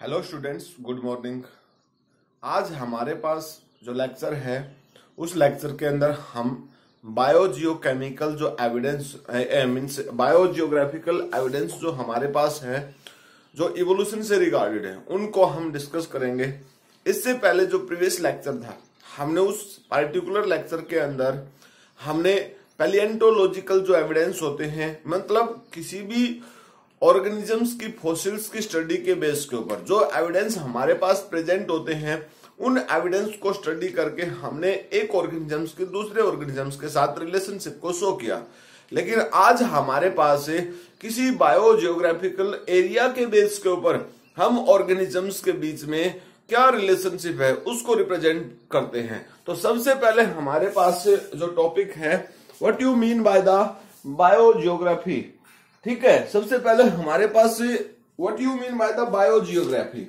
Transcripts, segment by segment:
Hello students, good morning. आज हमारे पास जो लेक्चर है उस लेक्चर के अंदर हम बायोजियोकेमिकल जो एविडेंस मीन्स बायोजियोग्राफिकल एविडेंस जो हमारे पास है जो इवोल्यूशन से रिगार्डेड है उनको हम डिस्कस करेंगे। इससे पहले जो प्रीवियस लेक्चर था हमने उस पार्टिकुलर लेक्चर के अंदर हमने पैलिएंटोलॉजिकल जो एविडेंस होते हैं मतलब किसी भी ऑर्गेनिजम्स की फॉसिल्स की स्टडी के बेस के ऊपर जो एविडेंस हमारे पास प्रेजेंट होते हैं उन एविडेंस को स्टडी करके हमने एक ऑर्गेनिजम्स के दूसरे ऑर्गेनिजम्स के साथ रिलेशनशिप को शो किया। लेकिन आज हमारे पास किसी बायोजियोग्राफिकल एरिया के बेस के ऊपर हम ऑर्गेनिजम्स के बीच में क्या रिलेशनशिप है उसको रिप्रेजेंट करते हैं। तो सबसे पहले हमारे पास जो टॉपिक है what you mean by the biogeography. ठीक है, सबसे पहले हमारे पास what you mean by the biogeography.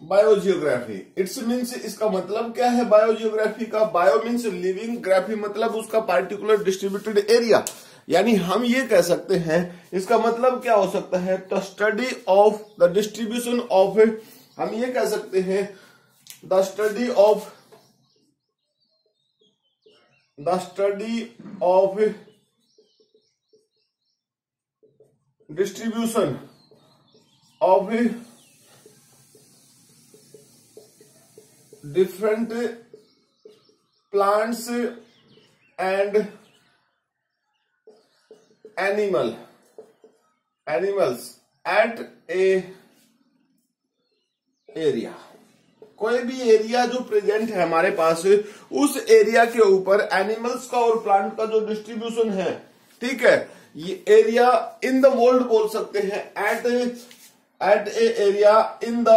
Biogeography it's means इसका मतलब क्या है बायोजियोग्राफी का। बायो मीन्स लिविंग, ग्राफी मतलब उसका पार्टिकुलर डिस्ट्रीब्यूटेड एरिया, यानी हम ये कह सकते हैं इसका मतलब क्या हो सकता है the study of the distribution of, हम ये कह सकते हैं the study of distribution of different plants and animals at a area। कोई भी एरिया जो प्रेजेंट है हमारे पास उस एरिया के ऊपर एनिमल्स का और प्लांट का जो डिस्ट्रीब्यूशन है, ठीक है, ये एरिया इन द वर्ल्ड बोल सकते हैं at a area in the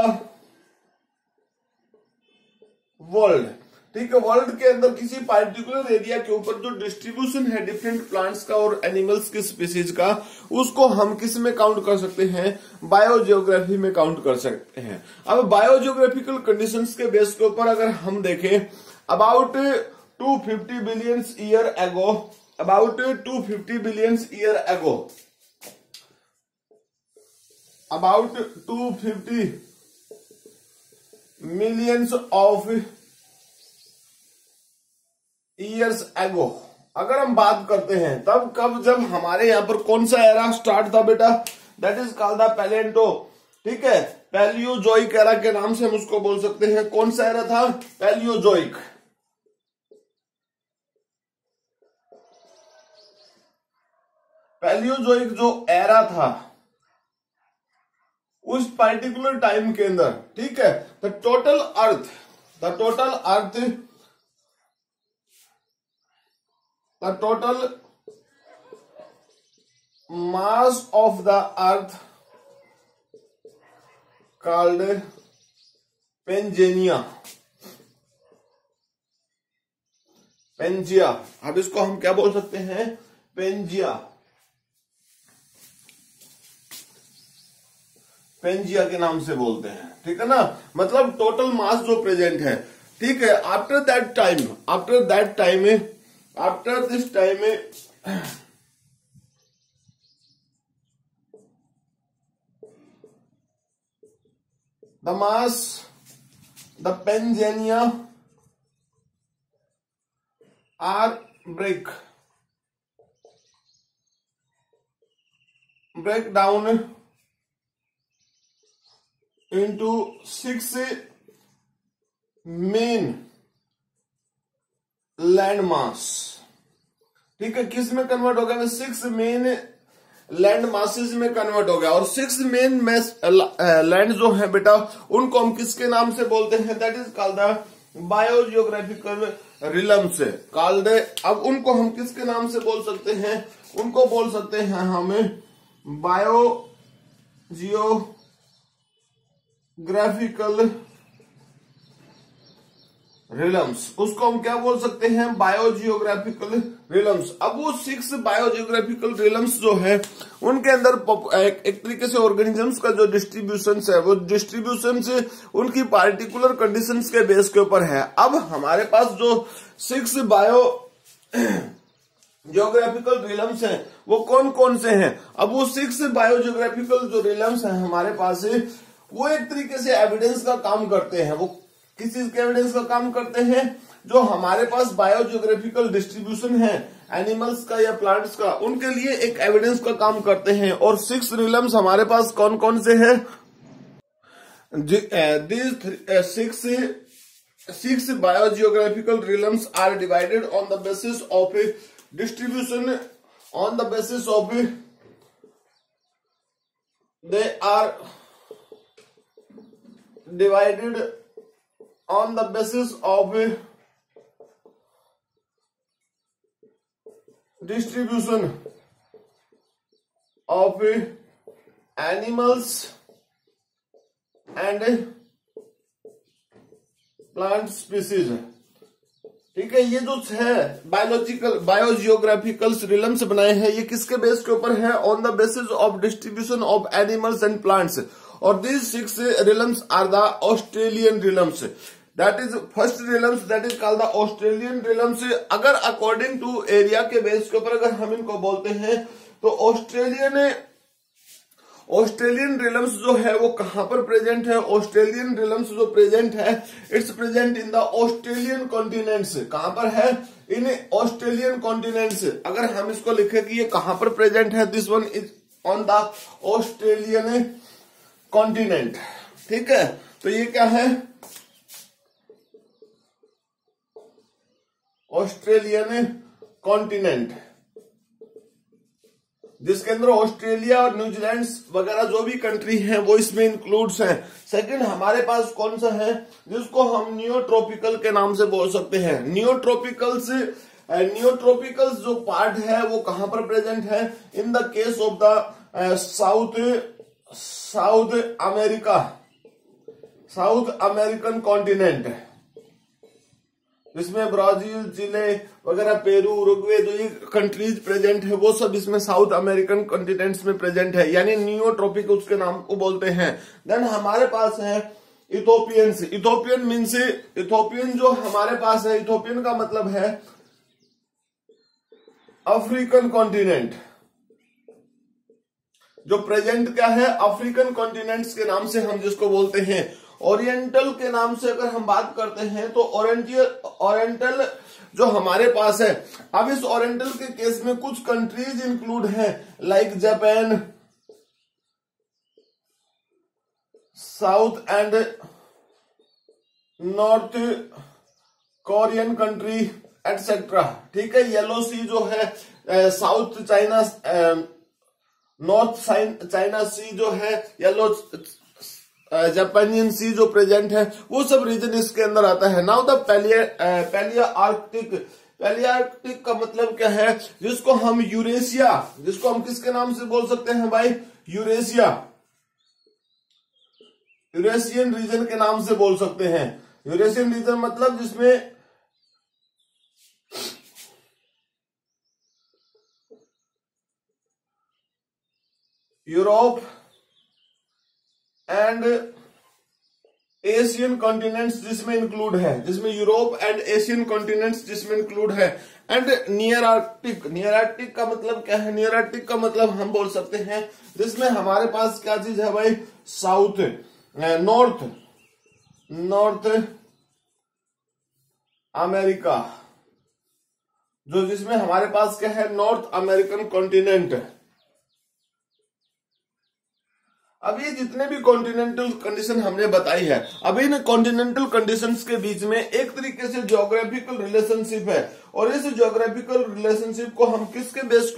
world. ठीक है, वर्ल्ड के अंदर किसी पार्टिकुलर एरिया के ऊपर जो डिस्ट्रीब्यूशन है डिफरेंट प्लांट्स का और एनिमल्स की स्पीसीज का उसको हम किस में काउंट कर सकते हैं, बायोजियोग्राफी में काउंट कर सकते हैं। अब बायोजियोग्राफिकल कंडीशंस के बेस के ऊपर अगर हम देखें अबाउट 250 बिलियन ईयर एगो, about 250 billion year ago, about 250 millions of years ago अगर हम बात करते हैं तब कब जब हमारे यहाँ पर कौन सा एरा स्टार्ट था बेटा, दैट इज कॉल्ड द पैलिएंटो। ठीक है, पैलियोजोइक एरा के नाम से हम उसको बोल सकते हैं। कौन सा एरा था, पैलियोजोइक। पैलियोजोइक जो एरा था उस पर्टिकुलर टाइम के अंदर, ठीक है, the total mass of the earth called Pangaea. अब इसको हम क्या बोल सकते हैं, पेंजिया के नाम से बोलते हैं। ठीक है ना, मतलब टोटल मास जो प्रेजेंट है। ठीक है, after this time the mass the Pangaea are break down into 6 main land mass. ठीक है, किस में कन्वर्ट हो गया, 6 मेन लैंड मासेस में कन्वर्ट हो गया। और 6 मेन लैंड जो है बेटा उनको हम किसके नाम से बोलते हैं, that is called the biogeographical realms called. अब उनको हम किसके नाम से बोल सकते हैं, उनको बोल सकते हैं हमें बायोजियोग्राफिकल रिलम्स। उसको हम क्या बोल सकते हैं, बायोजियोग्राफिकल रिलम्स। अब वो 6 बायोजियोग्राफिकल रिलम्स जो है उनके अंदर एक तरीके से ऑर्गेनिजम्स का जो डिस्ट्रीब्यूशन है वो डिस्ट्रीब्यूशन से उनकी पार्टिकुलर कंडीशंस के बेस के ऊपर है। अब हमारे पास जो 6 जियोग्राफिकल रिलम्स हैं वो कौन कौन से हैं। अब वो 6 बायोजियोग्राफिकल जो रिलम्स हैं हमारे पास है, वो एक तरीके से एविडेंस का काम करते हैं। वो किस चीज के एविडेंस का काम करते हैं, जो हमारे पास बायोजियोग्राफिकल डिस्ट्रीब्यूशन है एनिमल्स का या प्लांट्स का, उनके लिए एक एविडेंस का काम करते हैं। और 6 रिलम्स हमारे पास कौन कौन से हैं, six biogeographical realms are divided on the basis of a distribution. On the basis of they are divided on the basis of distribution of animals and plant species. ठीक है, ये जो है बायोजियोग्राफिकल रिलम्स बनाए हैं, ये किसके बेस के ऊपर है, on the basis of distribution of animals and plants. और these 6 realms are the Australian realms. That is first realms that is called the Australian realms. अगर अकॉर्डिंग टू एरिया के बेस के ऊपर अगर हम इनको बोलते हैं तो ऑस्ट्रेलियन रिलम्स जो है वो कहां पर प्रेजेंट है, ऑस्ट्रेलियन रिलम्स जो प्रेजेंट है it's present in the Australian continents. कहां पर है, इन ऑस्ट्रेलियन कॉन्टिनेंट्स। अगर हम इसको लिखे कि ये कहां पर प्रेजेंट है, this one is on the Australian continent. ठीक है, तो ये क्या है, ऑस्ट्रेलियन कॉन्टिनेंट, जिसके अंदर ऑस्ट्रेलिया और न्यूजीलैंड वगैरह जो भी कंट्री हैं वो इसमें इंक्लूड्स हैं। सेकंड हमारे पास कौन सा है, जिसको हम नियोट्रॉपिकल के नाम से बोल सकते हैं। नियोट्रॉपिकल्स जो पार्ट है वो कहां पर प्रेजेंट है, in the case of the south American continent, जिसमें ब्राजील, चिले वगैरह, पेरू, उरुग्वे जो ये कंट्रीज प्रेजेंट है वो सब इसमें साउथ अमेरिकन कॉन्टिनेंट्स में प्रेजेंट है, यानी नियोट्रॉपिक उसके नाम को बोलते हैं। देन हमारे पास है इथोपियंस। इथोपियन मीन्स, इथोपियन जो हमारे पास है, इथोपियन का मतलब है अफ्रीकन कॉन्टिनेंट, जो प्रेजेंट क्या है, अफ्रीकन कॉन्टिनेंट्स के नाम से हम जिसको बोलते हैं। ओरिएंटल के नाम से अगर हम बात करते हैं तो ओरिएंटल जो हमारे पास है। अब इस ओरिएंटल के केस में कुछ कंट्रीज इंक्लूड हैं, like Japan, south and north Korean country etcetera. ठीक है, येलो सी जो है, साउथ चाइना, नॉर्थ चाइना सी जो है, येलो जापानियन सी जो प्रेजेंट है, वो सब रीजन इसके अंदर आता है। नाउ द पैलियार्कटिक का मतलब क्या है, जिसको हम यूरेशिया, जिसको हम किसके नाम से बोल सकते हैं भाई, यूरेशियन रीजन के नाम से बोल सकते हैं। यूरेशियन रीजन मतलब जिसमें यूरोप एंड एशियन कॉन्टिनेंट्स जिसमें इंक्लूड है, जिसमें यूरोप एंड एशियन कॉन्टिनेंट्स जिसमें इंक्लूड है। And near Arctic, near Arctic का मतलब क्या है, नियर आर्कटिक का मतलब हम बोल सकते हैं जिसमें हमारे पास क्या चीज है भाई, साउथ नॉर्थ अमेरिका, जो जिसमें हमारे पास क्या है, नॉर्थ अमेरिकन कॉन्टिनेंट। अब ये जितने भी कॉन्टिनेंटल कंडीशन हमने बताई है, अब इन कॉन्टिनेंटल कंडीशंस के बीच में एक तरीके से ज्योग्राफिकल रिलेशनशिप है। और इस ज्योग्राफिकल रिलेशनशिप को हम किसके बेस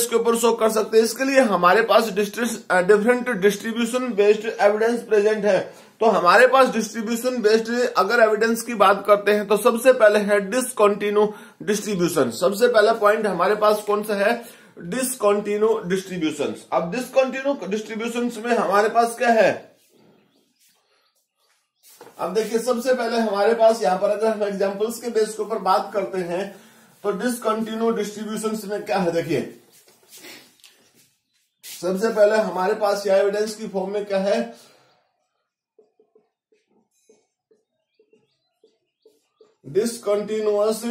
के ऊपर शो कर सकते हैं, इसके लिए हमारे पास different distribution based evidence present है। तो हमारे पास डिस्ट्रीब्यूशन बेस्ड अगर एविडेंस की बात करते हैं तो सबसे पहले है डिसकंटिन्यू डिस्ट्रीब्यूशन। सबसे पहला पॉइंट हमारे पास कौन सा है, डिसकंटिन्यू डिस्ट्रीब्यूशंस। अब डिसकंटिन्यू डिस्ट्रीब्यूशंस में हमारे पास क्या है, अब देखिए सबसे पहले हमारे पास यहां पर अगर हम एग्जांपल्स के बेस के ऊपर बात करते हैं तो डिसकंटिन्यू डिस्ट्रीब्यूशंस में क्या है, देखिए सबसे पहले हमारे पास यह एविडेंस की फॉर्म में क्या है, डिसकंटिन्यूअस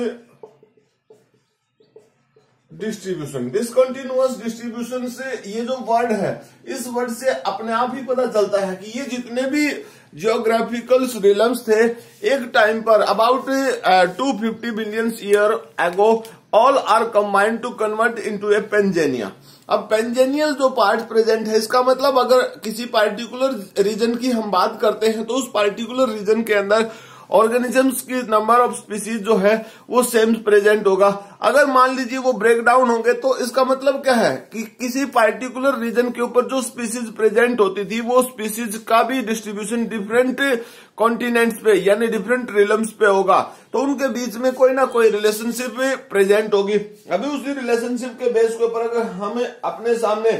डिस्ट्रीब्यूशन। डिसकंटिन्यूअस डिस्ट्रीब्यूशन से ये जो वर्ड है, इस वर्ड से अपने आप ही पता चलता है कि ये जितने भी जियोग्राफिकल रिलम्स थे एक टाइम पर about 250 billion year ago, all are combined to convert into a Pangaea. अब पेंजेनियल जो पार्ट प्रेजेंट है, इसका मतलब अगर किसी पार्टिकुलर रीजन की हम बात करते हैं तो उस पार्टिकुलर रीजन के अंदर ऑर्गेनिजम्स की नंबर ऑफ स्पीसीज जो है वो सेम प्रेजेंट होगा। अगर मान लीजिए वो ब्रेक डाउन होंगे तो इसका मतलब क्या है कि किसी पार्टिकुलर रीजन के ऊपर जो स्पीसीज प्रेजेंट होती थी वो स्पीसीज का भी डिस्ट्रीब्यूशन डिफरेंट कॉन्टिनेंट्स पे यानी डिफरेंट रिलम्स पे होगा, तो उनके बीच में कोई ना कोई रिलेशनशिप प्रेजेंट होगी। अभी उसी रिलेशनशिप के बेस के ऊपर अगर हमें अपने सामने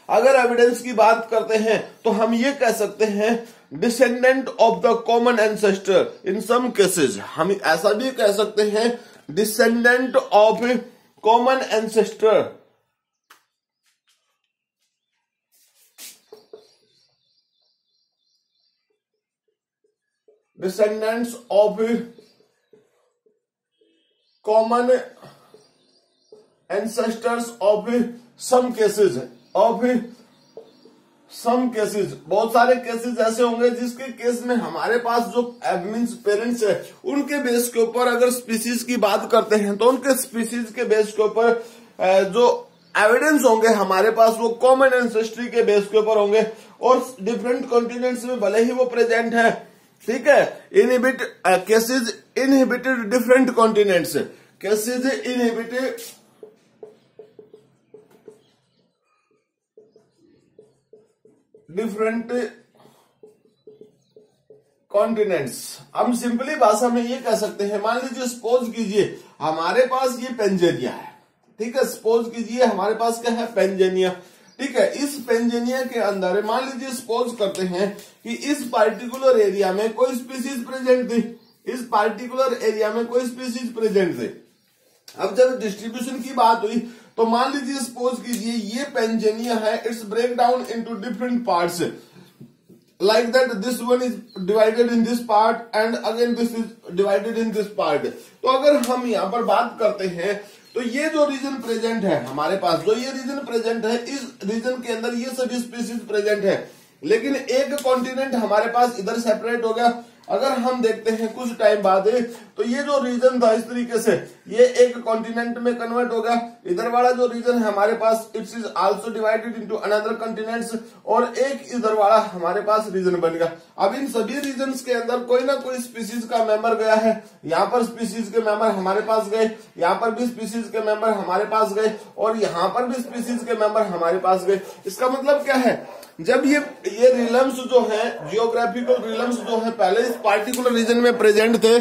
अगर एविडेंस की बात करते हैं तो हम ये कह सकते हैं descendant of the common ancestor. In some cases हम ऐसा भी कह सकते हैं descendant of common ancestor. Descendants of common ancestors of some cases, of some cases. बहुत सारे केसेस ऐसे होंगे जिसके केस में हमारे पास जो मीन्स पेरेंट्स है उनके बेस के ऊपर अगर स्पीसीज की बात करते हैं तो उनके स्पीसीज के बेस के ऊपर जो एविडेंस होंगे हमारे पास वो कॉमन एंसेस्ट्री के बेस के ऊपर होंगे और डिफरेंट कॉन्टिनेंट्स में भले ही वो प्रेजेंट है, ठीक है। Inhibit cases inhibited different continents, cases inhibited different continents. हम सिंपली भाषा में ये कह सकते हैं, मान लीजिए सपोज कीजिए हमारे पास ये पेंजेनिया है, ठीक है। सपोज कीजिए हमारे पास क्या है, पेंजेनिया, ठीक है। इस पेंजेनिया के अंदर मान लीजिए सपोज करते हैं कि इस पार्टिकुलर एरिया में कोई स्पीसीज प्रेजेंट थी, इस पार्टिकुलर एरिया में कोई स्पीसीज प्रेजेंट थे। अब जब डिस्ट्रीब्यूशन की बात हुई तो मान लीजिए सपोज कीजिए ये पेंजेनिया है, it's break down into different parts like that, this one is divided in this part and again this is divided in this part. तो अगर हम यहाँ पर बात करते हैं तो ये जो रीजन प्रेजेंट है हमारे पास, जो ये रीजन प्रेजेंट है, इस रीजन के अंदर ये सभी स्पीसीज प्रेजेंट है, लेकिन एक कॉन्टिनेंट हमारे पास इधर सेपरेट हो गया। अगर हम देखते हैं कुछ टाइम बाद तो ये जो रीजन था इस तरीके से ये एक कॉन्टिनेंट में कन्वर्ट होगा। इधर वाला जो रीजन है हमारे पास it's is also divided into another continents और एक इधर वाला हमारे पास रीजन बन गया। अब इन सभी रीजन्स के अंदर कोई ना कोई स्पीसीज का मेंबर गया है, यहाँ पर स्पीसीज के मेंबर हमारे पास गए, यहाँ पर भी स्पीसीज के मेंबर हमारे पास गए और यहाँ पर भी स्पीसीज के मेंबर हमारे पास गए। इसका मतलब क्या है, जब ये रिलम्स जो है, जियोग्राफिकल रिलम्स जो है पहले इस पार्टिकुलर रीजन में प्रेजेंट थे,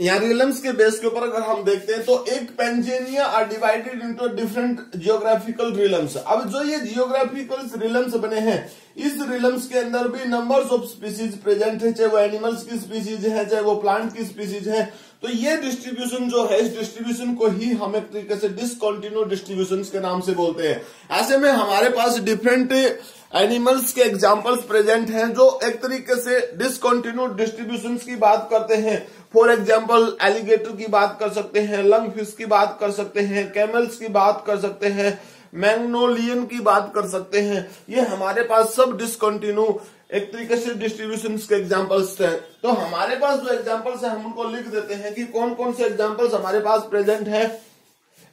यहाँ रिलम्स के बेस के ऊपर अगर हम देखते हैं तो एक Pangaea are divided into different geographical realms. अब जो ये जियोग्राफिकल रिलम्स बने हैं इस रिलम्स के अंदर भी नंबर्स ऑफ स्पीसीज प्रेजेंट है, चाहे वो एनिमल्स की स्पीसीज है चाहे वो प्लांट की स्पीसीज है। तो ये डिस्ट्रीब्यूशन जो है, इस डिस्ट्रीब्यूशन को ही हम एक तरीके से डिसकंटिन्यू डिस्ट्रीब्यूशन के नाम से बोलते हैं। ऐसे में हमारे पास डिफरेंट एनिमल्स के एग्जाम्पल्स प्रेजेंट हैं जो एक तरीके से डिसकंटिन्यू डिस्ट्रीब्यूशन की बात करते हैं। फॉर एग्जाम्पल एलिगेटर की बात कर सकते हैं, लंग फिश की बात कर सकते हैं, कैमल्स की बात कर सकते हैं, मैग्नोलियन की बात कर सकते हैं। ये हमारे पास सब डिसकंटिन्यू एक तरीके से डिस्ट्रीब्यूशन के एग्जाम्पल्स हैं। तो हमारे पास जो एग्जाम्पल्स है हम उनको लिख देते हैं कि कौन कौन से एग्जाम्पल्स हमारे पास प्रेजेंट है।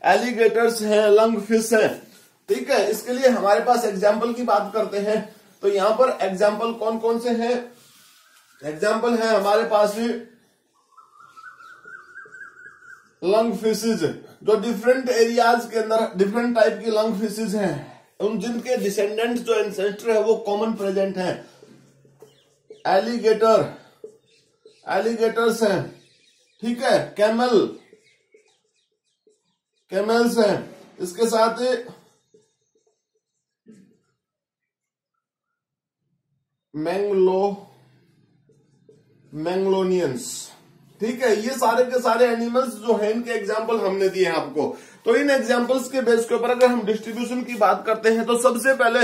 एलिगेटर्स हैं, लंग फिश है, ठीक है। इसके लिए हमारे पास एग्जाम्पल की बात करते हैं तो यहाँ पर एग्जाम्पल कौन कौन से हैं, एग्जाम्पल है हमारे पास लंग फिशेज, जो डिफरेंट एरियाज के अंदर डिफरेंट टाइप की लंग फिशेज हैं, उन जिनके डिसेंडेंट जो एंसेस्टर है वो कॉमन प्रेजेंट है। एलिगेटर, एलिगेटर्स हैं, ठीक है। कैमल्स हैं, इसके साथ मैंग्लोनियंस, ठीक है। ये सारे के सारे एनिमल्स जो हैं इनके एग्जाम्पल हमने दिए हैं आपको। तो इन एग्जाम्पल्स के बेस के ऊपर अगर हम डिस्ट्रीब्यूशन की बात करते हैं तो सबसे पहले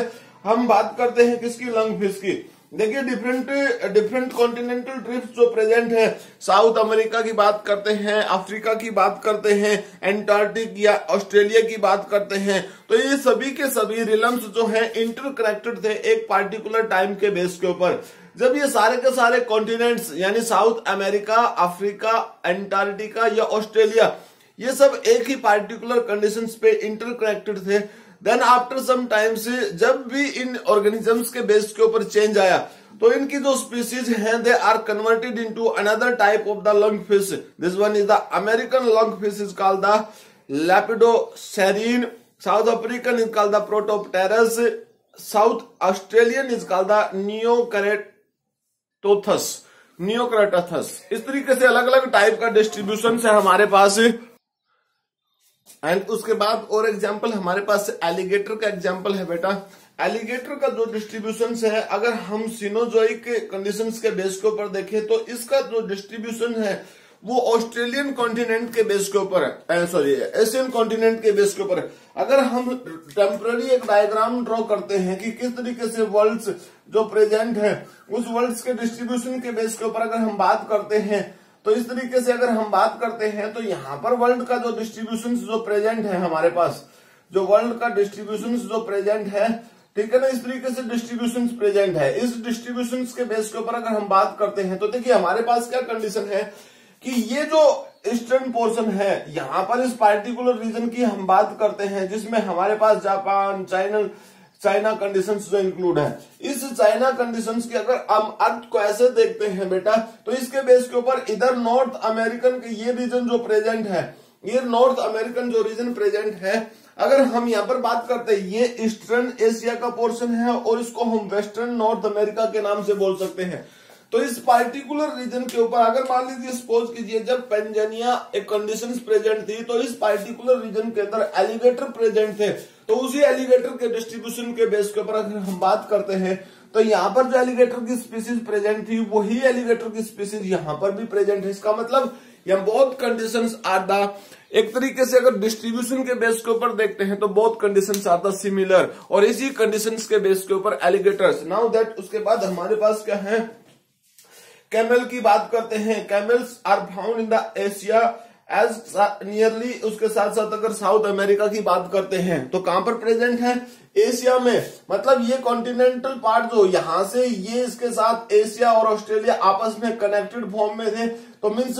हम बात करते हैं किसकी, लंग फिश की। देखिए डिफरेंट कॉन्टिनेंटल ड्रिफ्ट जो प्रेजेंट है, साउथ अमेरिका की बात करते हैं, अफ्रीका की बात करते हैं, एंटार्क्टिक या ऑस्ट्रेलिया की बात करते हैं, तो ये सभी के सभी रिलम्स जो है इंटरकनेक्टेड थे एक पार्टिकुलर टाइम के बेस के ऊपर। जब ये सारे के सारे कॉन्टिनेंट्स यानी साउथ अमेरिका, अफ्रीका, एंटार्क्टिका या ऑस्ट्रेलिया, ये सब एक ही पार्टिकुलर कंडीशंस पे इंटरकनेक्टेड थे, देन आफ्टर सम टाइम से जब भी इन ऑर्गेनिजम्स के बेस के ऊपर चेंज आया तो इनकी जो स्पीसीज हैं they are converted into another type of the lungfish. This one is the American lungfish is called the Lepidosiren, South African is called the Protopterus, South Australian is called the Neoceratodus. इस तरीके से अलग अलग type का distribution है हमारे पास। And उसके बाद और एग्जांपल हमारे पास एलिगेटर का एग्जांपल है बेटा। एलिगेटर का जो डिस्ट्रीब्यूशन है, अगर हम सिनोजोइक कंडीशंस के बेस के ऊपर देखें तो इसका जो डिस्ट्रीब्यूशन है वो ऑस्ट्रेलियन कॉन्टिनेंट के बेस के ऊपर है, सॉरी एशियन कॉन्टिनेंट के बेस के ऊपर है। अगर हम टेम्पररी एक डायग्राम ड्रॉ करते हैं कि किस तरीके से वर्ल्ड्स जो प्रेजेंट है उस वर्ल्ड्स के डिस्ट्रीब्यूशन के बेस के ऊपर अगर हम बात करते हैं, तो इस तरीके से अगर हम बात करते हैं तो यहाँ पर वर्ल्ड का जो डिस्ट्रीब्यूशन जो प्रेजेंट है हमारे पास, जो वर्ल्ड का डिस्ट्रीब्यूशन जो प्रेजेंट है, ठीक है ना, इस तरीके से डिस्ट्रीब्यूशन प्रेजेंट है। इस डिस्ट्रीब्यूशन के बेस के ऊपर अगर हम बात करते हैं तो देखिए हमारे पास क्या कंडीशन है कि ये जो ईस्टर्न पोर्शन है, यहाँ पर इस पार्टिकुलर रीजन की हम बात करते हैं जिसमें हमारे पास जापान, चाइना कंडीशंस जो इंक्लूड है। इस चाइना कंडीशंस की अगर हम अर्थ को ऐसे देखते हैं बेटा, तो इसके बेस के ऊपर इधर नॉर्थ अमेरिकन के ये रीजन जो प्रेजेंट है, ये नॉर्थ अमेरिकन जो रीजन प्रेजेंट है, अगर हम यहाँ पर बात करते हैं ये ईस्टर्न एशिया का पोर्शन है और इसको हम वेस्टर्न नॉर्थ अमेरिका के नाम से बोल सकते हैं। तो इस पार्टिकुलर रीजन के ऊपर अगर मान लीजिए सपोज कीजिए जब पेंजानिया एक कंडीशंस प्रेजेंट थी तो इस पार्टिकुलर रीजन के अंदर एलिगेटर प्रेजेंट थे, तो उसी एलिगेटर के डिस्ट्रीब्यूशन के बेस के ऊपर अगर हम बात करते हैं तो यहाँ पर जो एलिगेटर की स्पीसीज प्रेजेंट थी वही एलिगेटर की स्पीसीज यहाँ पर भी प्रेजेंट है। इसका मतलब यहाँ बोथ कंडीशंस आर द, एक तरीके से अगर डिस्ट्रीब्यूशन के बेस के ऊपर देखते हैं तो both conditions are the similar, और इसी कंडीशंस के बेस के ऊपर एलिगेटर्स। नाउ दैट उसके बाद हमारे पास क्या है, कैमल की बात करते हैं। Camels are found in the Asia as nearly, उसके साथ साथ अगर साउथ अमेरिका की बात करते हैं तो कहां पर प्रेजेंट है, एशिया में। मतलब ये कॉन्टिनेंटल पार्ट जो यहाँ से ये इसके साथ एशिया और ऑस्ट्रेलिया आपस में कनेक्टेड फॉर्म में थे, तो मीन्स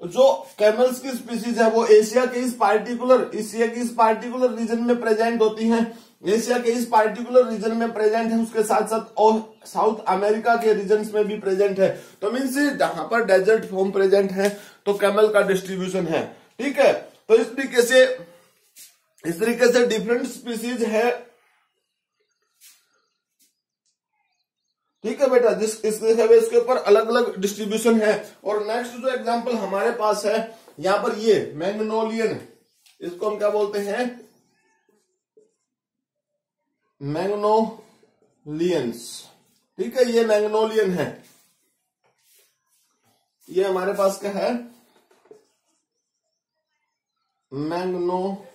जो कैमल्स की स्पीसीज है वो एशिया के इस पार्टिकुलर रीजन में प्रेजेंट होती हैं, एशिया के इस पार्टिकुलर रीजन में प्रेजेंट है, उसके साथ साथ और साउथ अमेरिका के रीजन में भी प्रेजेंट है। तो मीन्स जहां पर डेजर्ट फॉर्म प्रेजेंट है तो कैमल का डिस्ट्रीब्यूशन है, ठीक है। तो इस तरीके से डिफरेंट स्पीसीज है, ठीक है बेटा, इसके ऊपर अलग अलग डिस्ट्रीब्यूशन है। और नेक्स्ट जो एग्जांपल हमारे पास है यहाँ पर ये मैग्नोलियन, इसको हम क्या बोलते हैं, मैग्नोलियंस, ठीक है, ये मैग्नोलियन है। ये हमारे पास क्या है, मैग्नो,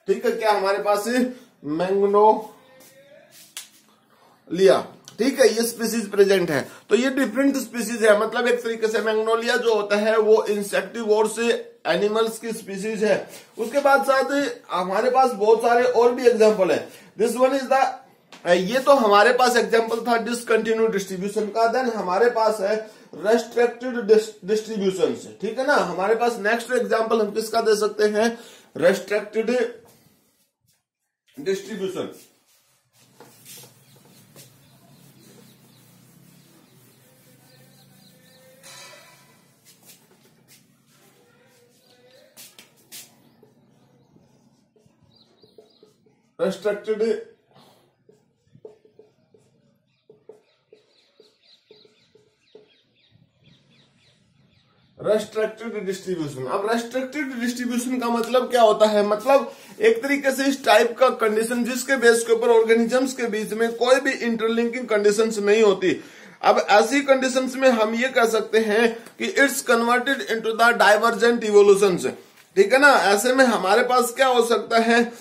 ठीक है, क्या हमारे पास मैग्नोलिया, ठीक है, ये स्पीसीज प्रेजेंट है। तो ये डिफरेंट स्पीसीज है, मतलब एक तरीके से मैग्नोलिया जो होता है वो इंसेक्टिवोर्स एनिमल्स की स्पीसीज है। उसके बाद साथ हमारे पास बहुत सारे और भी एग्जांपल है। दिस वन इज द, ये तो हमारे पास एग्जांपल था डिसकंटिन्यू डिस्ट्रीब्यूशन का। देन हमारे पास है रेस्ट्रिक्टेड डिस्ट्रीब्यूशन, ठीक है ना। हमारे पास नेक्स्ट एग्जांपल हम किसका दे सकते हैं, रेस्ट्रिक्टेड डिस्ट्रीब्यूशन। Restricted distribution. अब रेस्ट्रिक्टेड डिस्ट्रीब्यूशन का मतलब क्या होता है, मतलब एक तरीके से इस टाइप का कंडीशन जिसके बेस के ऊपर ऑर्गेनिजम्स के बीच में कोई भी इंटरलिंकिंग कंडीशंस नहीं होती। अब ऐसी कंडीशंस में हम ये कह सकते हैं कि it's converted into the divergent evolutions, ठीक है ना। ऐसे में हमारे पास क्या हो सकता है,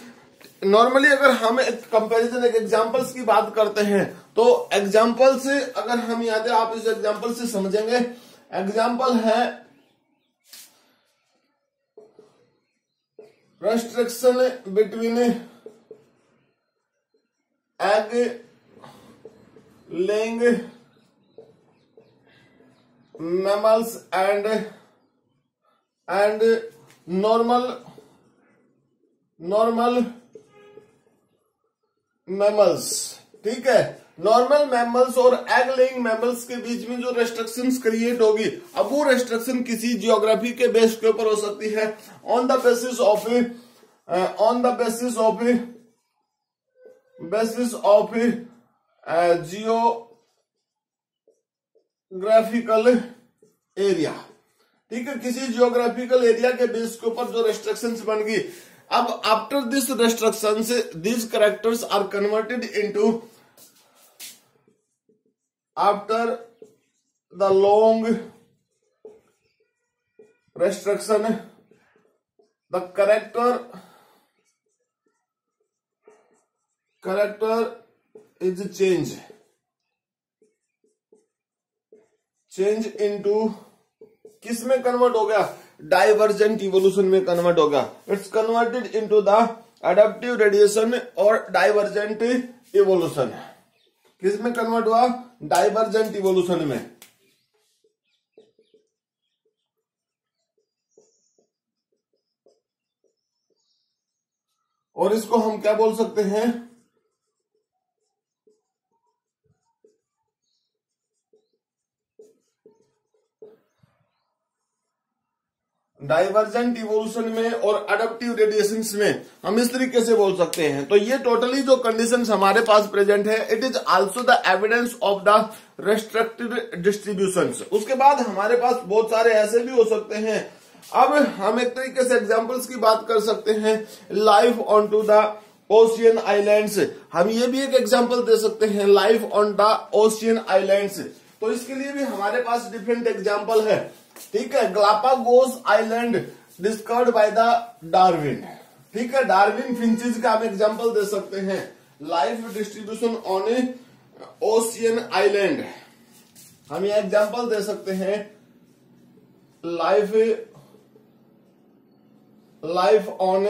नॉर्मली अगर हम एक कंपैरिजन, एक एग्जांपल्स की बात करते हैं, तो एग्जांपल से अगर हम याद है, आप इस एग्जांपल से समझेंगे। एग्जांपल है restriction between egg laying mammals and normal mammals. ठीक है, नॉर्मल मैमल्स और एग लेइंग मैमल्स के बीच में जो रेस्ट्रिक्शंस क्रिएट होगी, अब वो रेस्ट्रिक्शन किसी जियोग्राफी के बेस के ऊपर हो सकती है, on the basis of geographical area. ठीक है, किसी जियोग्राफिकल एरिया के बेस के ऊपर जो रेस्ट्रिक्शंस बन गई, अब after this restrictions these characters are converted into, after the long restriction the character is change into, किस में कन्वर्ट हो गया? डाइवर्जेंट इवोल्यूशन में कन्वर्ट हो गया। It's converted into the adaptive radiation और डाइवर्जेंट इवोल्यूशन। किस में कन्वर्ट हुआ? डाइवर्जेंट इवोल्यूशन में। और इसको हम क्या बोल सकते हैं? डाइवर्जेंट इवोल्यूशन में और एडाप्टिव रेडिएशंस में हम इस तरीके से बोल सकते हैं। तो ये टोटली जो कंडीशंस हमारे पास प्रेजेंट है, it is also the evidence of the restricted distributions. उसके बाद हमारे पास बहुत सारे ऐसे भी हो सकते हैं। अब हम एक तरीके से एग्जांपल्स की बात कर सकते हैं, life on to the ocean islands. हम ये भी एक एग्जांपल दे सकते हैं, life on the ocean islands. तो इसके लिए भी हमारे पास डिफरेंट एग्जांपल है। ठीक है, Galapagos island discovered by the Darwin. ठीक है, डार्विन फिंचेज का हम एग्जांपल दे सकते हैं, life distribution on A ocean island. हम ये एग्जांपल दे सकते हैं, लाइफ ऑन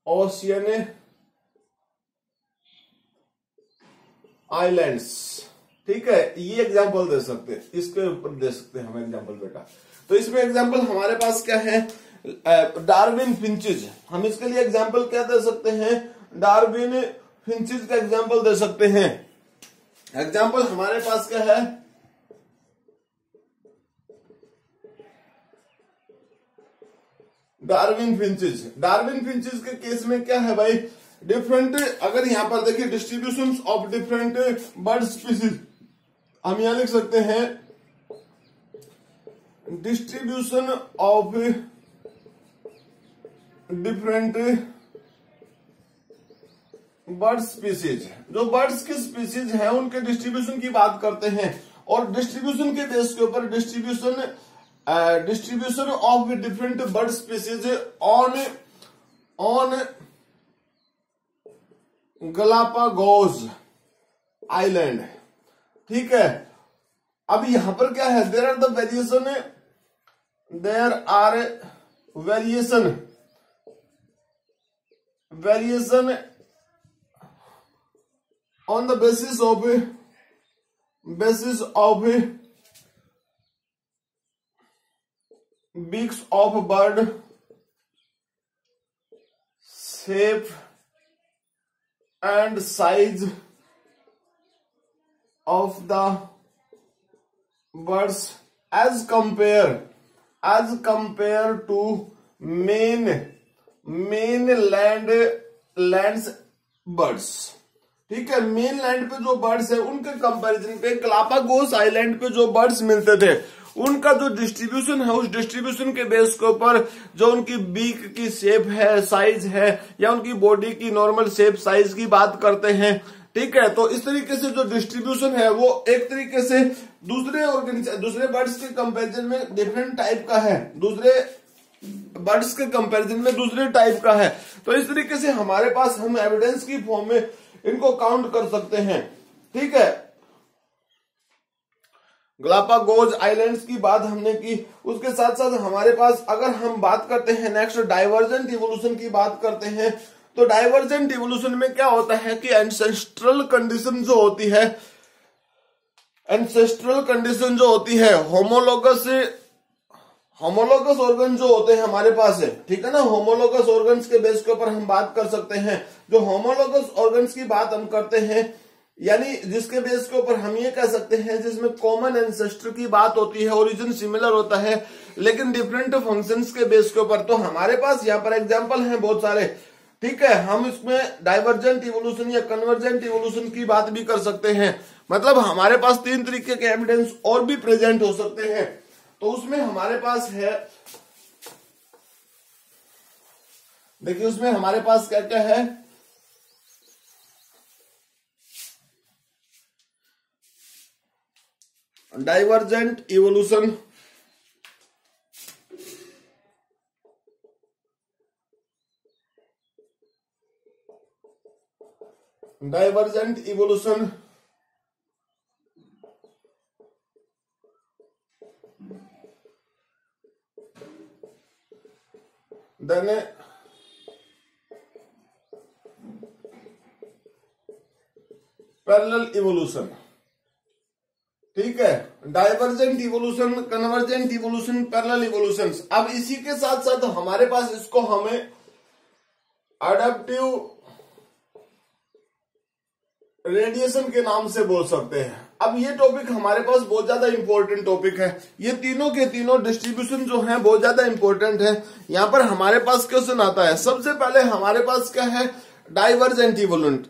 ओशियन आइलैंड्स। ठीक है, ये एग्जांपल दे सकते हैं, इसके ऊपर दे सकते हैं हम एग्जांपल बेटा। तो इसमें एग्जांपल हमारे पास क्या है? Darwin finches. हम इसके लिए एग्जांपल क्या दे सकते हैं? डार्विन फिंचेज का एग्जांपल दे सकते हैं। एग्जांपल हमारे पास क्या है? Darwin finches. डार्विन फिंचेज के केस में क्या है भाई? डिफरेंट, अगर यहां पर देखिए distribution of different bird species, हम यहां लिख सकते हैं distribution of different bird species. जो बर्ड्स की स्पीसीज है उनके डिस्ट्रीब्यूशन की बात करते हैं, और डिस्ट्रीब्यूशन के बेस के ऊपर distribution of different bird species on Galapagos island. ठीक है, अब यहां पर क्या है? There are variation on the basis of beaks of bird, shape and size of the birds as compare to lands birds। ठीक है, मेन लैंड पे जो बर्ड्स है उनके कंपैरिजन पे ग्लापागोस आइलैंड पे जो बर्ड्स मिलते थे उनका जो डिस्ट्रीब्यूशन है, उस डिस्ट्रीब्यूशन के बेस के ऊपर जो उनकी बीक की शेप है, साइज है, या उनकी बॉडी की नॉर्मल शेप साइज की बात करते हैं। ठीक है, तो इस तरीके से जो डिस्ट्रीब्यूशन है वो एक तरीके से दूसरे बर्ड्स के कंपैरिजन में डिफरेंट टाइप का है, दूसरे बर्ड्स के कंपैरिजन में दूसरे टाइप का है। तो इस तरीके से हमारे पास हम एविडेंस की फॉर्म में इनको काउंट कर सकते हैं। ठीक है, गलापागोस आइलैंड्स की बात हमने की। उसके साथ साथ हमारे पास अगर हम बात करते हैं नेक्स्ट डाइवर्जेंट इवोल्यूशन की बात करते हैं, तो डाइवर्जेंट इवोल्यूशन में क्या होता है कि एंसेस्ट्रल कंडीशन जो होती है, एंसेस्ट्रल कंडीशन जो होती है, होमोलोगस ऑर्गन जो होते हैं हमारे पास है, ठीक है ना, होमोलोगस ऑर्गन्स के बेस के ऊपर हम बात कर सकते हैं। जो होमोलोगस ऑर्गन्स की बात हम करते हैं, यानी जिसके बेस के ऊपर हम ये कह सकते हैं जिसमें कॉमन एंसेस्टर की बात होती है, ओरिजिन सिमिलर होता है लेकिन डिफरेंट फंक्शंस के बेस के ऊपर। तो हमारे पास यहाँ पर एग्जांपल हैं बहुत सारे। ठीक है, हम इसमें डाइवर्जेंट इवोल्यूशन या कन्वर्जेंट इवोल्यूशन की बात भी कर सकते हैं। मतलब हमारे पास 3 तरीके के एविडेंस और भी प्रेजेंट हो सकते हैं। तो उसमें हमारे पास है, देखिए उसमें हमारे पास क्या क्या है। Divergent evolution, divergent evolution, then parallel evolution. ठीक है, divergent evolution, convergent evolution, parallel evolution. अब इसी के साथ साथ हमारे पास इसको हमें अडैप्टिव रेडिएशन के नाम से बोल सकते हैं। अब ये टॉपिक हमारे पास बहुत ज्यादा इंपॉर्टेंट टॉपिक है। ये तीनों के तीनों डिस्ट्रीब्यूशन जो है बहुत ज्यादा इंपॉर्टेंट है। यहाँ पर हमारे पास क्वेश्चन आता है, सबसे पहले हमारे पास क्या है, डाइवर्जेंट इवोल्यूशन।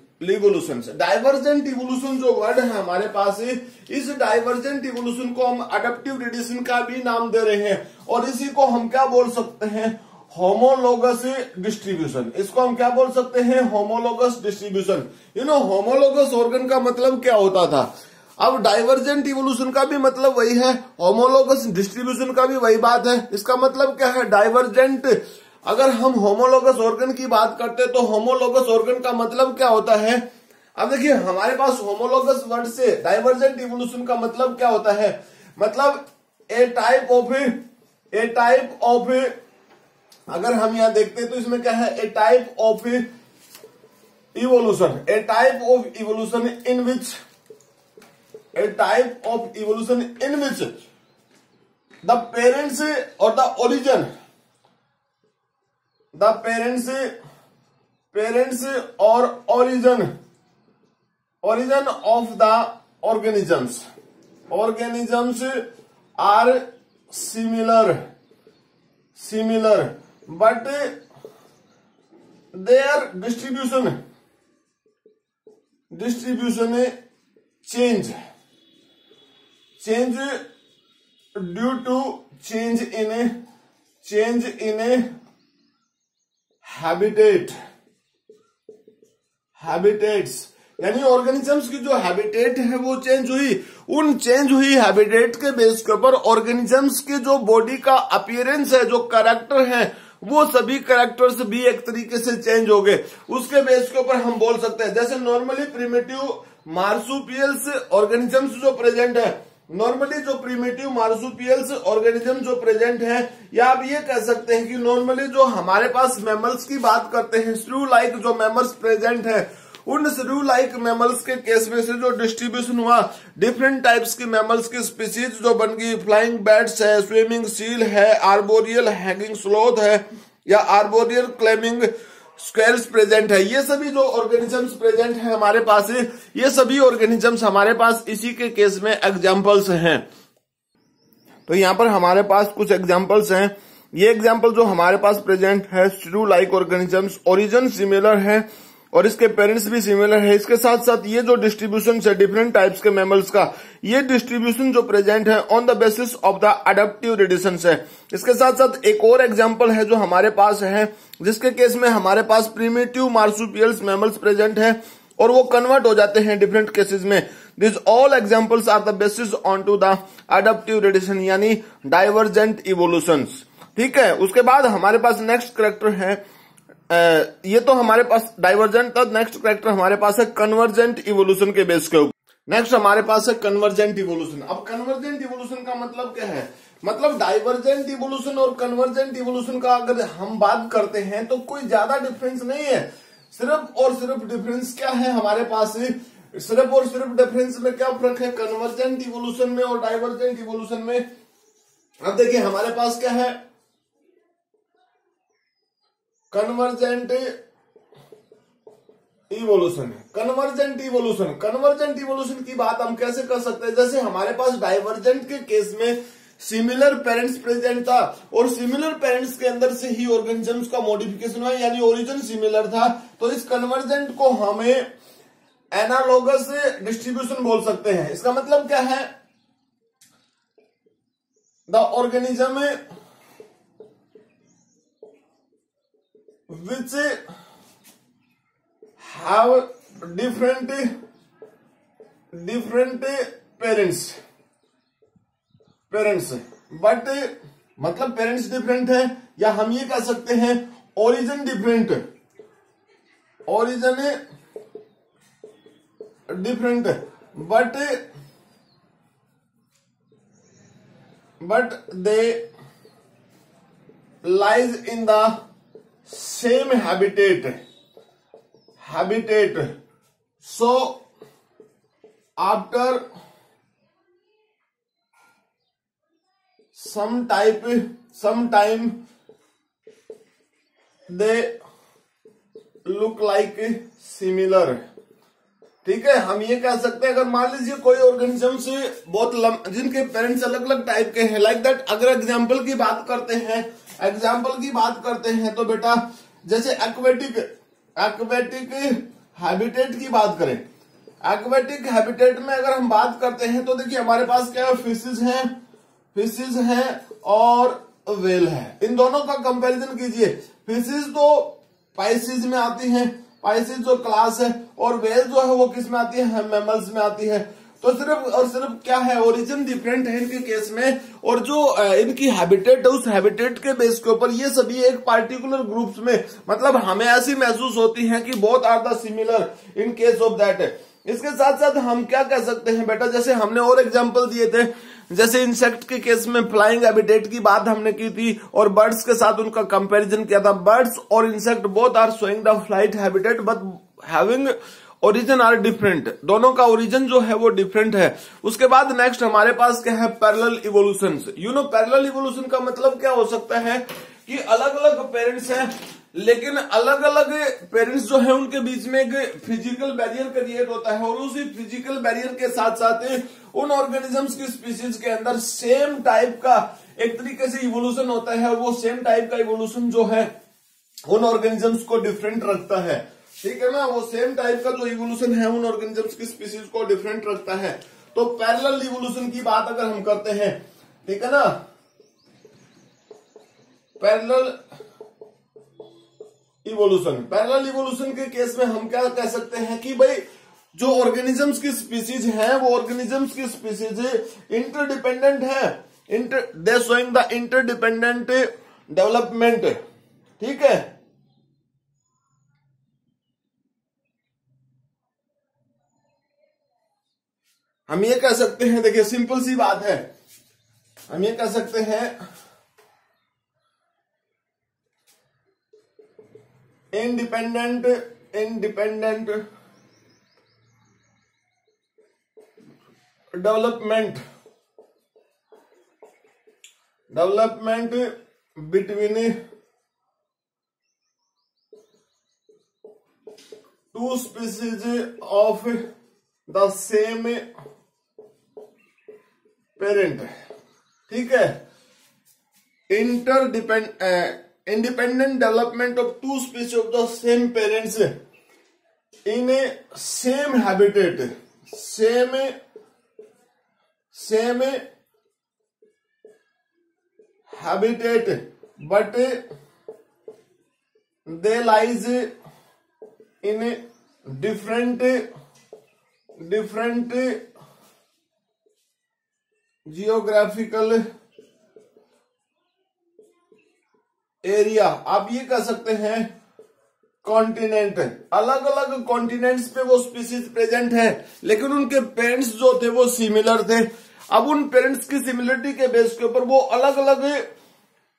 डाइवर्जेंट इवोल्यूशन जो वर्ड है हमारे पास, इस डाइवर्जेंट इवोल्यूशन को हम अडैप्टिव रेडिएशन का भी नाम दे रहे हैं और इसी को हम क्या बोल सकते हैं, होमोलोगस डिस्ट्रीब्यूशन। इसको हम क्या बोल सकते हैं, होमोलोगस डिस्ट्रीब्यूशन। होमोलोगस ऑर्गन का मतलब क्या होता था। अब डाइवर्जेंट इवोल्यूशन का भी मतलब वही है, होमोलोगस डिस्ट्रीब्यूशन का भी वही बात है। इसका मतलब क्या है, डाइवर्जेंट, अगर हम होमोलोगस ऑर्गन की बात करते हैं तो होमोलोगस ऑर्गन का मतलब क्या होता है। अब देखिए हमारे पास होमोलोगस वर्ड से डाइवर्जेंट इवोल्यूशन का मतलब क्या होता है, मतलब ए टाइप ऑफ अगर हम यहां देखते हैं तो इसमें क्या है, a type of evolution, a type of evolution in which the parents और द ओरिजिन, द पेरेंट्स और origin of the organisms are similar but their distribution change due to change in a habitats, यानी organisms की जो habitat है वो change हुई। उन change हुई हैबिटेट के बेस के ऊपर ऑर्गेनिजम्स के जो बॉडी का अपीयरेंस है, जो कैरेक्टर है, वो सभी कैरेक्टर्स भी एक तरीके से चेंज हो गए। उसके बेस के ऊपर हम बोल सकते हैं, जैसे नॉर्मली प्रिमिटिव मार्सुपियल्स ऑर्गेनिजम्स जो प्रेजेंट है, नॉर्मली जो प्रिमिटिव मार्सुपियल्स ऑर्गेनिज्म जो प्रेजेंट है, या आप ये कह सकते हैं कि नॉर्मली जो हमारे पास मैमल्स की बात करते हैं, श्रू लाइक जो मैमल्स प्रेजेंट है, उन श्रू लाइक मैमल्स के केस में से जो डिस्ट्रीब्यूशन हुआ, डिफरेंट टाइप्स की मैमल्स की स्पीसीज जो बन गई, फ्लाइंग बैट्स है, स्विमिंग सील है, आर्बोरियल हैगिंग स्लोथ है, या आर्बोरियल क्लाइंबिंग स्क्वेल्स प्रेजेंट है। ये सभी जो ऑर्गेनिजम्स प्रेजेंट है हमारे पास, ये सभी ऑर्गेनिजम्स हमारे पास इसी के केस में एग्जांपल्स हैं। तो यहाँ पर हमारे पास कुछ एग्जांपल्स हैं। ये एग्जांपल जो हमारे पास प्रेजेंट है, श्रू लाइक ऑर्गेनिजम्स, ओरिजिन सिमिलर है और इसके पेरेंट्स भी सिमिलर है। इसके साथ साथ ये जो डिस्ट्रीब्यूशन है डिफरेंट टाइप्स के मैमल्स का, ये डिस्ट्रीब्यूशन जो प्रेजेंट है on the basis of the adaptive radiation है। इसके साथ साथ एक और एग्जांपल है जो हमारे पास है, जिसके केस में हमारे पास प्रिमिटिव मार्सुपियल्स मैमल्स प्रेजेंट है और वो कन्वर्ट हो जाते हैं डिफरेंट केसेस में। This all examples are the basis on to the adaptive radiation, यानी डाइवर्जेंट इवोल्यूशंस। ठीक है। उसके बाद हमारे पास नेक्स्ट करेक्टर है, ये तो हमारे पास डाइवर्जेंट था। नेक्स्ट करेक्टर हमारे पास है कन्वर्जेंट इवोल्यूशन के बेस के ऊपर। नेक्स्ट हमारे पास है कन्वर्जेंट इवोल्यूशन। अब कन्वर्जेंट इवोल्यूशन का मतलब क्या है, मतलब डाइवर्जेंट इवोल्यूशन और कन्वर्जेंट इवोल्यूशन का अगर हम बात करते हैं तो कोई ज्यादा डिफरेंस नहीं है। सिर्फ और सिर्फ डिफरेंस क्या है हमारे पास, सिर्फ और सिर्फ डिफरेंस में क्या फर्क है कन्वर्जेंट इवोल्यूशन में और डाइवर्जेंट इवोल्यूशन में। अब देखिए हमारे पास क्या है, कन्वर्जेंट इवोल्यूशन है। कन्वर्जेंट इवोल्यूशन की बात हम कैसे कर सकते हैं, जैसे हमारे पास डाइवर्जेंट के केस में सिमिलर पेरेंट्स प्रेजेंट था और सिमिलर पेरेंट्स के अंदर से ही ऑर्गेनिजम्स का मॉडिफिकेशन हुआ, यानी ओरिजिन सिमिलर था। तो इस कन्वर्जेंट को हमें एनालोगस डिस्ट्रीब्यूशन बोल सकते हैं। इसका मतलब क्या है, the organism which have different parents but मतलब पेरेंट्स डिफरेंट है, या हम ये कह सकते हैं origin different but they lies in the same habitat. So after some time they look like similar। ठीक है, हम ये कह सकते हैं अगर मान लीजिए कोई ऑर्गेनिज्म से बहुत जिनके पेरेंट्स अलग अलग टाइप के हैं, लाइक दैट अगर एग्जाम्पल की बात करते हैं तो बेटा जैसे एक्वेटिक हैबिटेट की बात करें, एक्वेटिक हैबिटेट में अगर हम बात करते हैं तो देखिए हमारे पास क्या है, फिशेज है और वेल है। इन दोनों का कंपैरिजन कीजिए। फिशेज तो पाइसिस में आती हैं, पाइसिस जो क्लास है, और वेल जो है वो किस में आती है, मैमल्स में आती है। तो सिर्फ और सिर्फ क्या है, ओरिजिन डिफरेंट है इनके केस में, और जो इनकी हैबिटेट है उस हैबिटेट के बेस के ऊपर ये सभी एक पार्टिकुलर ग्रुप्स में, मतलब हमें ऐसी महसूस होती है कि both are the similar in case of that. इसके साथ साथ हम क्या कह सकते हैं बेटा, जैसे हमने और एग्जांपल दिए थे, जैसे इंसेक्ट के केस में फ्लाइंग हैबिटेट की बात हमने की थी और बर्ड्स के साथ उनका कंपैरिजन किया था। बर्ड्स और insect both are showing the flight habitat but having origin are different, दोनों का ओरिजिन जो है वो डिफरेंट है। उसके बाद नेक्स्ट हमारे पास क्या है, पैरेलल इवोल्यूशन। पैरेलल इवोल्यूशन का मतलब क्या हो सकता है कि अलग अलग पेरेंट्स हैं, लेकिन अलग अलग पेरेंट्स जो है उनके बीच में एक फिजिकल बैरियर क्रिएट होता है, और उसी फिजिकल बैरियर के साथ साथ उन ऑर्गेनिजम्स की स्पीसीज के अंदर सेम टाइप का एक तरीके से इवोल्यूशन होता है, और वो सेम टाइप का इवोल्यूशन जो है उन ऑर्गेनिजम्स को डिफरेंट रखता है। ठीक है ना, वो सेम टाइप का जो इवोल्यूशन है उन ऑर्गेनिजम्स की स्पीसीज को डिफरेंट रखता है। तो पैरेलल इवोल्यूशन की बात अगर हम करते हैं, ठीक है ना, पैरेलल इवोल्यूशन के केस में हम क्या कह सकते हैं कि भाई जो ऑर्गेनिजम्स की स्पीसीज है वो ऑर्गेनिजम्स की स्पीसीज इंटरडिपेंडेंट है, they showing the interdependent development. ठीक है, हम ये कह सकते हैं, देखिए सिंपल सी बात है, हम ये कह सकते हैं independent development between two species of the same parent. ठीक है, independent development of two species of the same parents in a same habitat, same habitat, but they lies in different geographical area, आप ये कह सकते हैं continent. अलग अलग continents पे वो स्पीसीज प्रेजेंट है, लेकिन उनके पेरेंट्स जो थे वो सिमिलर थे। अब उन पेरेंट्स की सिमिलरिटी के बेस के ऊपर वो अलग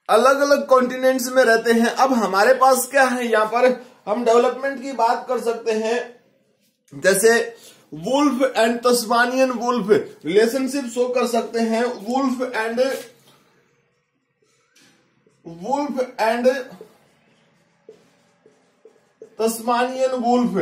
अलग कॉन्टिनेंट्स में रहते हैं। अब हमारे पास क्या है, यहाँ पर हम डेवलपमेंट की बात कर सकते हैं, जैसे wolf and Tasmanian wolf relationship show कर सकते हैं। वुल्फ एंड तस्मानियन वुल्फ,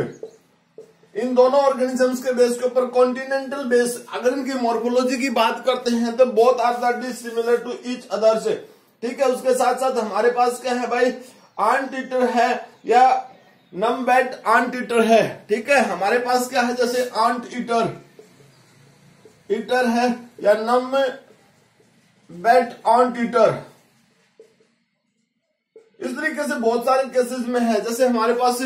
इन दोनों ऑर्गेनिजम्स के बेस के ऊपर कॉन्टिनेंटल बेस, अगर इनकी मॉर्फोलॉजी की बात करते हैं तो both are that similar to each other से, ठीक है। उसके साथ साथ हमारे पास क्या है भाई, आंट ईटर है या नमबैट आंट ईटर है, ठीक है। हमारे पास क्या है, जैसे आंट ईटर है या नमबैट आंट ईटर, इस तरीके से बहुत सारे केसेस में है। जैसे हमारे पास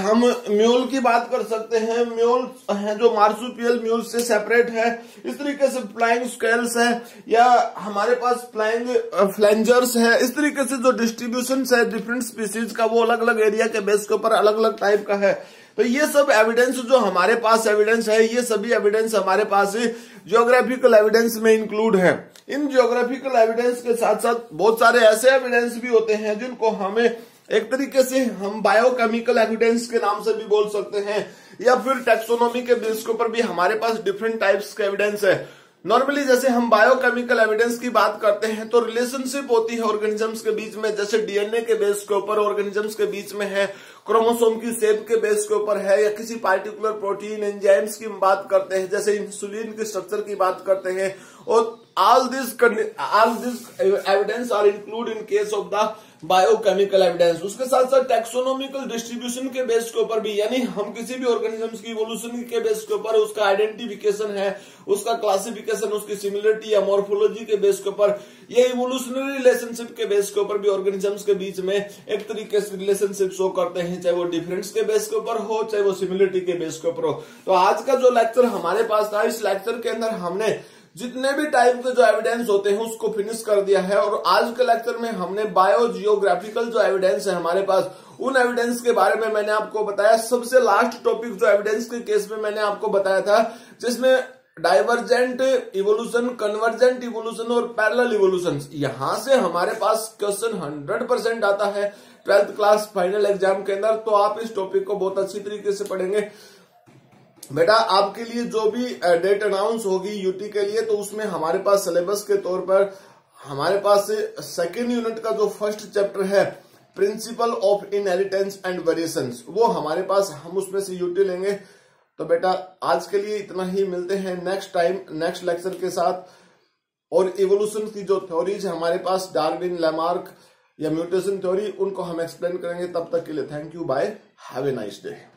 हम म्यूल की बात कर सकते हैं, म्यूल है जो मार्सुपियल म्यूल से सेपरेट है। इस तरीके से फ्लाइंग स्केल्स है या हमारे पास फ्लाइंग फ्लैंजर्स है। इस तरीके से जो डिस्ट्रीब्यूशन है डिफरेंट स्पीसीज का वो अलग अलग एरिया के बेस के ऊपर अलग अलग टाइप का है। तो ये सब एविडेंस जो हमारे पास एविडेंस है, ये सभी एविडेंस हमारे पास जियोग्राफिकल एविडेंस में इंक्लूड है। इन जियोग्राफिकल एविडेंस के साथ साथ बहुत सारे ऐसे एविडेंस भी होते हैं जिनको हमें एक तरीके से हम बायोकेमिकल एविडेंस के नाम से भी बोल सकते हैं, या फिर टैक्सोनॉमी के बेस के ऊपर भी हमारे पास डिफरेंट टाइप्स के एविडेंस है। नॉर्मली जैसे हम बायोकेमिकल एविडेंस की बात करते हैं तो रिलेशनशिप होती है ऑर्गेनिजम्स के बीच में, जैसे डीएनए के बेस के ऊपर ऑर्गेनिजम्स के बीच में है, क्रोमोसोम की शेप के बेस के ऊपर है, या किसी पार्टिकुलर प्रोटीन एंजाइम्स की बात करते हैं, जैसे इंसुलिन की स्ट्रक्चर की बात करते हैं। और all this evidence are included in case of the biochemical evidence. उसके साथ साथ टैक्सोनॉमिकल डिस्ट्रीब्यूशन के बेस के ऊपर भी, यानी हम किसी भी ऑर्गेनिजम्स की इवोल्यूशन के बेस के ऊपर उसका आइडेंटिफिकेशन है, उसका क्लासिफिकेशन, उसकी सिमिलरिटी या मॉर्फोलॉजी के बेस के ऊपर, ये इवोल्यूशनरी रिलेशनशिप के बेस के ऊपर भी ऑर्गेनिजम्स के बीच में एक तरीके से रिलेशनशिप शो करते हैं, चाहे वो डिफरेंस के बेस के ऊपर हो, चाहे वो सिमिलरिटी के बेस के ऊपर हो। तो आज का जो लेक्चर हमारे पास था, इस लेक्चर के अंदर हमने जितने भी टाइप के जो एविडेंस होते हैं उसको फिनिश कर दिया है। और आज के लेक्चर में हमने बायोजियोग्राफिकल जो एविडेंस है हमारे पास, उन एविडेंस के बारे में मैंने आपको बताया। सबसे लास्ट टॉपिक जो एविडेंस के केस में मैंने आपको बताया था, जिसमें डाइवर्जेंट इवोल्यूशन, कन्वर्जेंट इवोल्यूशन और पैरेलल इवोल्यूशन, यहां से हमारे पास क्वेश्चन 100% आता है 12th क्लास फाइनल एग्जाम के अंदर। तो आप इस टॉपिक को बहुत अच्छी तरीके से पढ़ेंगे बेटा। आपके लिए जो भी डेट अनाउंस होगी यूटी के लिए, तो उसमें हमारे पास सिलेबस के तौर पर हमारे पास सेकेंड यूनिट का जो फर्स्ट चैप्टर है, principle of inheritance and variations, वो हमारे पास, हम उसमें से यूटी लेंगे। तो बेटा आज के लिए इतना ही, मिलते हैं नेक्स्ट टाइम नेक्स्ट लेक्चर के साथ। और इवोल्यूशन की जो थ्योरीज हमारे पास, डार्विन, लैमार्क या म्यूटेशन थ्योरी, उनको हम एक्सप्लेन करेंगे। तब तक के लिए thank you, bye, have a nice day.